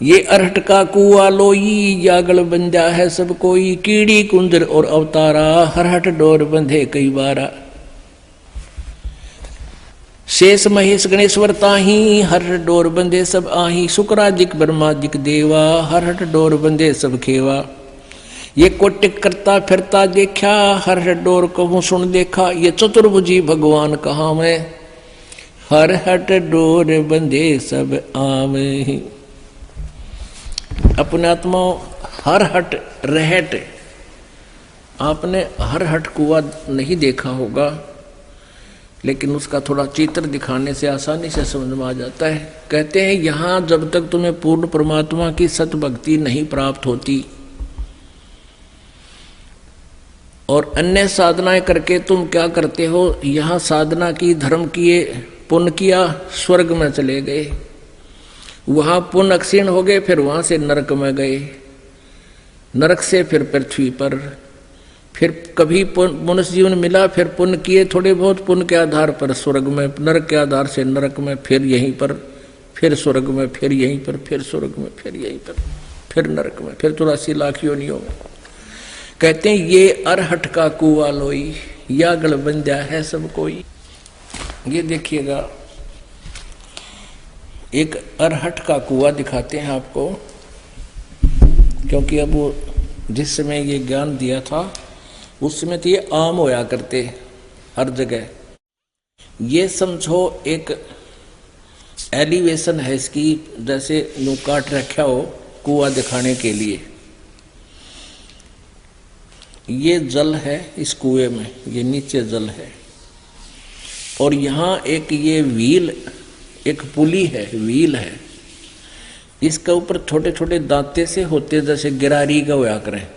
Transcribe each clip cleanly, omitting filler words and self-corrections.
ये अरहट का कुआ लोई, जागल बंजा है सब कोई, कीड़ी कुंजर और अवतारा, हरहट डोर बंधे कई बारा। शेष महेश गणेश्वर ताही, हरहट डोर बंधे सब आही, शुक्राजिक ब्रह्माजिक देवा, हरहट डोर बंधे सब खेवा। ये कोटिक करता फिरता देखा, हरहट डोर कहूँ सुन देखा, ये चतुर्भुजी भगवान कहाँ मैं, हरहट डोर बंधे सब आवे। अपने आत्मा हर हट रहट, आपने हर हट कुआ नहीं देखा होगा, लेकिन उसका थोड़ा चित्र दिखाने से आसानी से समझ में आ जाता है। कहते हैं यहाँ जब तक तुम्हें पूर्ण परमात्मा की सत भक्ति नहीं प्राप्त होती और अन्य साधनाएं करके तुम क्या करते हो, यहाँ साधना की, धर्म किए, पुण्य किया, स्वर्ग में चले गए, वहां पुण्य क्षीण हो गए, फिर वहां से नरक में गए, नरक से फिर पृथ्वी पर, फिर कभी मनुष्य जीवन मिला, फिर पुण्य किए थोड़े बहुत, पुण्य के आधार पर स्वर्ग में, नरक के आधार से नरक में, फिर यहीं पर, फिर स्वर्ग में, फिर यहीं पर, फिर स्वर्ग में, फिर यहीं पर, फिर नरक में, फिर 84 लाख योनियों में। कहते हैं ये अरहट का कुआ लोई, या गलबंजा है सब कोई। ये देखिएगा, एक अरहट का कुआ दिखाते हैं आपको, क्योंकि अब वो जिस समय ये ज्ञान दिया था उस समय तो ये आम होया करते हर जगह। ये समझो एक एलिवेशन है इसकी, जैसे यूं काट रखा हो कुआ दिखाने के लिए। ये जल है इस कुएं में, ये नीचे जल है, और यहाँ एक ये व्हील, एक पुली है, व्हील है, इसके ऊपर छोटे छोटे दांते से होते जैसे गिरारी का होया करें,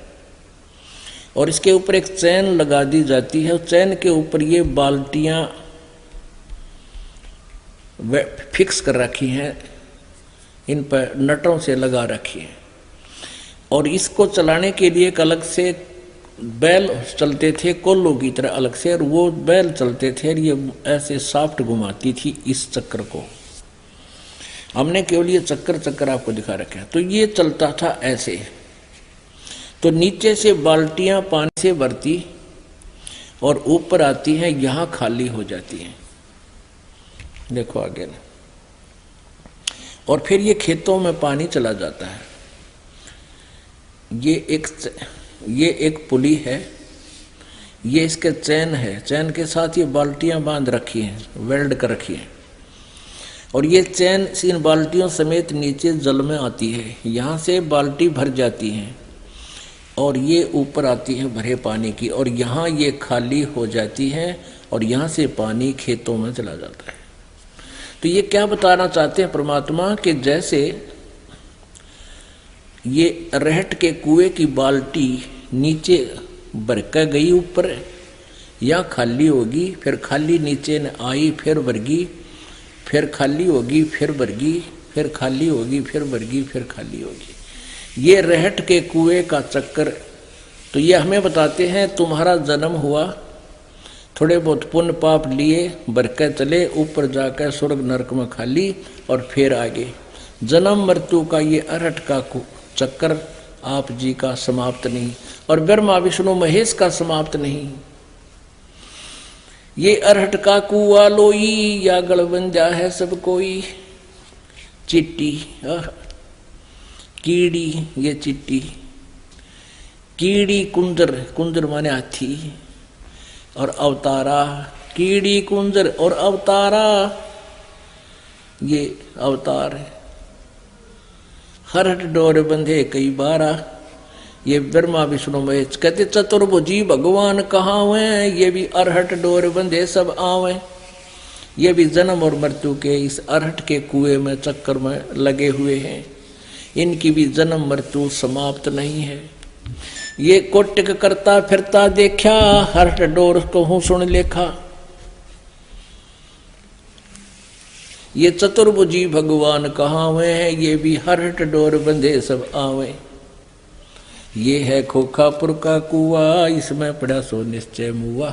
और इसके ऊपर एक चैन लगा दी जाती है। चैन के ऊपर ये बाल्टियां फिक्स कर रखी हैं, इन पर नटों से लगा रखी है, और इसको चलाने के लिए एक अलग से बैल चलते थे, कोल्लों की तरह अलग से, और वो बैल चलते थे और ये ऐसे साफ्ट घुमाती थी इस चक्र को। हमने केवल ये चक्कर आपको दिखा रखे हैं। तो ये चलता था ऐसे, तो नीचे से बाल्टियां पानी से भरती और ऊपर आती हैं, यहां खाली हो जाती हैं, देखो आगे ना, और फिर ये खेतों में पानी चला जाता है। ये एक पुली है, ये इसके चैन है, चैन के साथ ये बाल्टियां बांध रखी हैं, वेल्ड कर रखी हैं, और ये चैन इन बाल्टियों समेत नीचे जल में आती है। यहाँ से बाल्टी भर जाती है और ये ऊपर आती है भरे पानी की, और यहाँ ये खाली हो जाती है और यहाँ से पानी खेतों में चला जाता है। तो ये क्या बताना चाहते हैं परमात्मा, कि जैसे ये रहट के कुएं की बाल्टी नीचे भर कर गई ऊपर, या खाली होगी, फिर खाली नीचे न आई, फिर भरगी, फिर खाली होगी, फिर भरगी, फिर खाली होगी, फिर भरगी, फिर खाली होगी। ये रहट के कुएं का चक्कर। तो ये हमें बताते हैं तुम्हारा जन्म हुआ, थोड़े बहुत पुण्य पाप लिए, भरकर चले, ऊपर जाकर स्वर्ग नरक में खाली, और फिर आगे जन्म मृत्यु का ये अरहट का चक्कर आप जी का समाप्त नहीं, और ब्रह्मा विष्णु महेश का समाप्त नहीं। ये अरहट का कुआ लोई, या गलबंजा है सब कोई। चिट्टी कीड़ी, ये चिट्टी, कीड़ी कुंजर, कुंजर माने हाथी, और अवतारा, कीड़ी कुंजर और अवतारा, ये अवतार है। हरहट डोर बंधे कई बारा, ये ब्रह्मा विष्णु महेश। कहते चतुर्भुजी भगवान कहाँ हुए, ये भी अरहट डोर बंधे सब आवे। ये भी जन्म और मृत्यु के इस अरहट के कुएं में चक्कर में लगे हुए हैं, इनकी भी जन्म मृत्यु समाप्त नहीं है। ये कोटिक करता फिरता देखा, हरहट डोर कहूँ सुन लेखा। ये चतुर्भुजी भगवान कहाँ हुए हैं, ये भी हरहट डोर बंधे सब आवे। ये है खोखापुर का कुआ, इसमें पड़ा सो निश्चय मुआ।